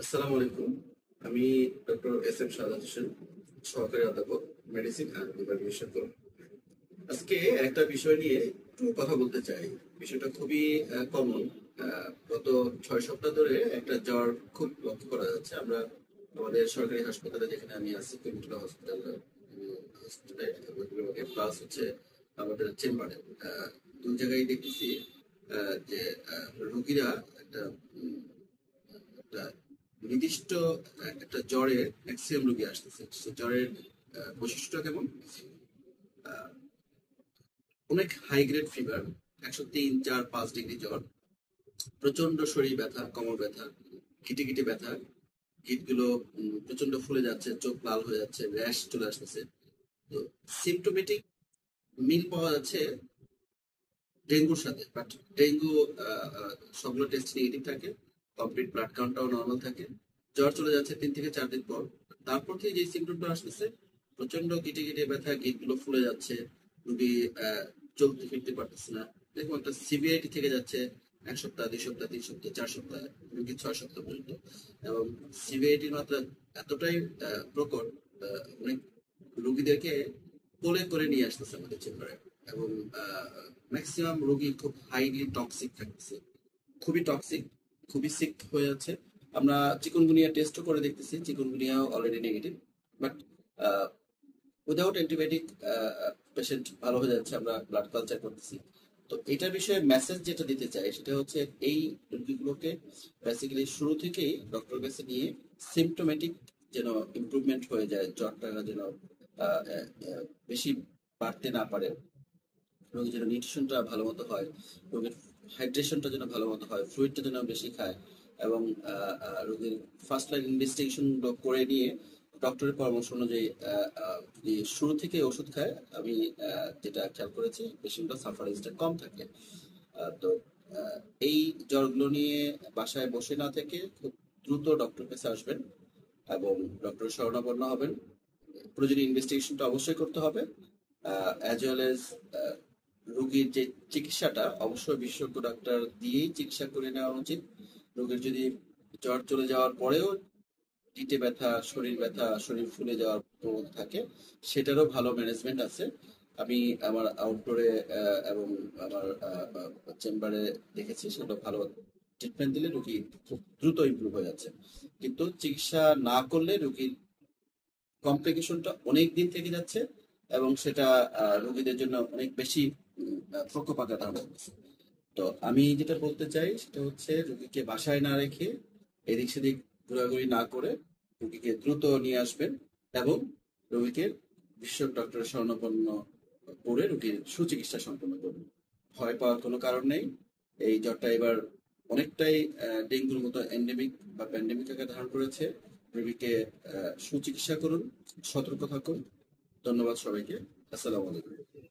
আসসালামু আলাইকুম। আমি doctor S M Sadat Hossain, সহকারী অধ্যাপক, মেডিসিন অ্যান্ড বিভাগীয় শিক্ষক। আজকে একটা বিষয় নিয়ে একটু কথা বলতে চাই। বিষয়টা খুবই কমন। গত 6 সপ্তাহ ধরে একটা জ্বর খুব লক্ষ্য করা যাচ্ছে। আমরা আমাদের সরকারি হাসপাতালে, যেখানে আমি আছি, কুমিল্লা হসপিটালে প্লাস হচ্ছে আমাদের চেম্বারে, দু জায়গায় দেখতেছি যে রোগীরা একটা একটা নির্দিষ্ট একটা জ্বরের ম্যাক্সিমাম রোগী আসতেছে। সে জ্বরের বৈশিষ্ট্য কেমন? আহ, অনেক হাই গ্রেড ফিভার, 103, 4, 5 ডিগ্রি জ্বর, প্রচন্ড শরীর ব্যথা, কোমর ব্যথা, গিটে গিটে ব্যথা, গিটগুলো প্রচন্ড ফুলে যাচ্ছে, চোখ লাল হয়ে যাচ্ছে, র্যাশ চলে আসতেছে। তো সিমটোমেটিক মিল পাওয়া যাচ্ছে ডেঙ্গুর সাথে, বাট ডেঙ্গু সবগুলো টেস্ট নেগেটিভ থাকে, কমপ্লিট ব্লাড কাউন্টটাও নর্মাল থাকে। জ্বর চলে যাচ্ছে 3 থেকে 4 দিন পর। তারপর থেকে যে সিমটমটা আসতেছে, প্রচন্ড গিটে গিটে ব্যথা, গিট গুলো ফুলে যাচ্ছে, রুগী চলতে ফিরতে পারতেছে না। দেখুন, একটা সিভিয়ারিটি থেকে যাচ্ছে 1 সপ্তাহ, 2 সপ্তাহ, 3 সপ্তাহ, 4 সপ্তাহ, এমনকি 6 সপ্তাহ পর্যন্ত। এবং সিভিয়ারিটির মাত্রা এতটাই প্রকট, অনেক রুগীদেরকে কোলে করে নিয়ে আসতেছে আমাদের চেম্বারে। এবং ম্যাক্সিমাম রোগী খুব হাইলি টক্সিক থাকতেছে, খুবই টক্সিক, খুবই সিক হয়ে যাচ্ছে। আমরা চিকুনগুনিয়া টেস্টও করে দেখতেছি, চিকুনগুনিয়াও already negative, but without antibiotic patient ভালো হয়ে যাচ্ছে। আমরা ব্লাড কালচার করতেছি। তো এটার বিষয়ে মেসেজ যেটা দিতে চাই সেটা হচ্ছে, এই রোগীগুলোকে বেসিক্যালি শুরু থেকেই ডক্টর কাছে নিয়ে সিমটোমেটিক যেন ইমপ্রুভমেন্ট হয়ে যায়, জ্বরটা যেন আহ, আহ, বেশি বাড়তে না পারে, রোগীর যেন নিউট্রিশনটা ভালো মতো হয়, রোগীর হাইড্রেশনটা যেন ভালো মতো হয়, ফ্লুইডটা যেন বেশি খায়। এবং রোগীর ফার্স্ট লাইন ইনভেস্টিগেশন করে নিয়ে ডক্টরের পরামর্শ অনুযায়ী যদি শুরু থেকে ওষুধ খায়, আমি যেটা খেয়াল করেছি, পেশেন্টটা সাফারেন্সটা কম থাকে। তো আহ, এই জ্বরগুলো নিয়ে বাসায় বসে না থেকে খুব দ্রুত ডক্টর কাছে আসবেন এবং ডক্টর শরণাপন্ন হবেন। প্রয়োজনীয় ইনভেস্টিগেশনটা অবশ্যই করতে হবে, অ্যাজ ওয়েল এজ রোগীর যে চিকিৎসাটা অবশ্যই বিশেষজ্ঞ ডাক্তার দিয়েই চিকিৎসা করে নেওয়া উচিত। রোগীর যদি জ্বর চলে যাওয়ার পরেও গিটে ব্যথা, শরীর ব্যথা, শরীর ফুলে যাওয়ার প্রবণতা থাকে, সেটারও ভালো ম্যানেজমেন্ট আছে। আমি আমার আউটডোরে এবং আমার চেম্বারে দেখেছি, সেটা ভালো ট্রিটমেন্ট দিলে রোগী খুব দ্রুত ইমপ্রুভ হয়ে যাচ্ছে। কিন্তু চিকিৎসা না করলে রোগীর কমপ্লিকেশনটা অনেক দিন থেকে যাচ্ছে, এবং সেটা রোগীদের জন্য অনেক বেশি প্রকোপ আঘাত ধারণ করতেছে। তো আমি যেটা বলতে চাই সেটা হচ্ছে, রোগীকে বাসায় না রেখে এদিক সেদিক ঘোরাঘুরি না করে রোগীকে দ্রুত নিয়ে আসবেন এবং রোগীকে বিশেষজ্ঞ ডক্টরের শরণাপন্ন করে রোগীর সুচিকিৎসা সম্পন্ন করবেন। ভয় পাওয়ার কোনো কারণ নেই। এই জ্বরটা এবার অনেকটাই ডেঙ্গুর মতো এন্ডেমিক বা প্যান্ডেমিক আকার ধারণ করেছে। রোগীকে সুচিকিৎসা করুন, সতর্ক থাকুন। ধন্যবাদ সবাইকে। আসসালামু আলাইকুম।